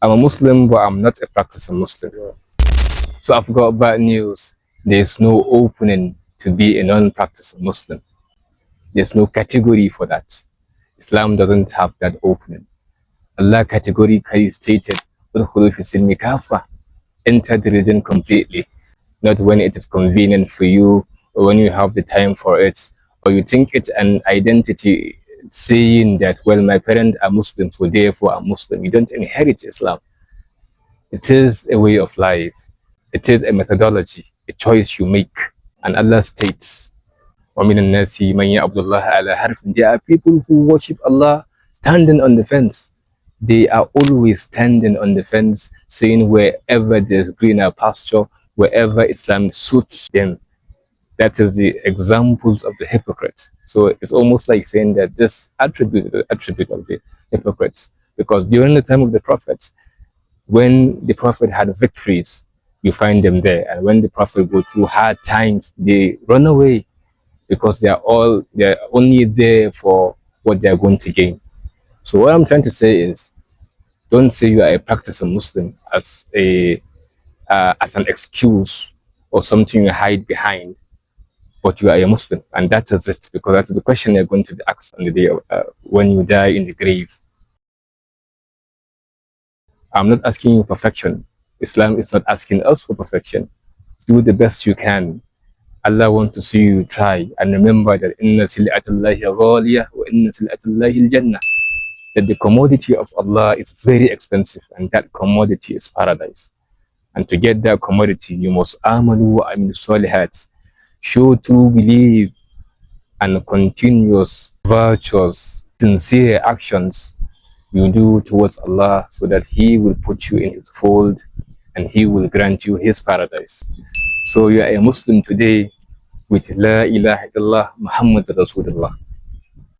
I'm a Muslim, but I'm not a practicing Muslim. So I've got bad news. There's no opening to be a non-practicing Muslim. There's no category for that. Islam doesn't have that opening. Allah categorically stated, enter the religion completely, not when it is convenient for you or when you have the time for it, or you think it's an identity saying that, well, my parents are Muslim, so therefore I'm Muslim. You don't inherit Islam. It is a way of life. It is a methodology, a choice you make. And Allah states, وَمِنَ النَّاسِ مَنْ يَعْبُدُ اللَّهَ عَلَى حَرْفٍ. There are people who worship Allah standing on the fence. They are always standing on the fence, saying wherever there's greener pasture, wherever Islam suits them. That is the examples of the hypocrites. So it's almost like saying that this attribute is the attribute of the hypocrites. Because during the time of the prophets, when the prophet had victories, you find them there. And when the prophet go through hard times, they run away because they're only there for what they're going to gain. So what I'm trying to say is, don't say you are a practicing Muslim as an excuse or something you hide behind, but you are a Muslim, and that is it, because that is the question you're going to be asked on the day of, when you die in the grave. I'm not asking you perfection. Islam is not asking us for perfection. Do the best you can. Allah wants to see you try, and remember that inna sil'atullahi ghaliyah wa inna sil'atullahi al-jannah. That the commodity of Allah is very expensive, and that commodity is paradise. And to get that commodity, you must amalu wa amil salihats, show true belief and continuous virtuous, sincere actions you do towards Allah, so that He will put you in His fold and He will grant you His paradise. So you are a Muslim today with La ilaha illallah Muhammad Rasulullah.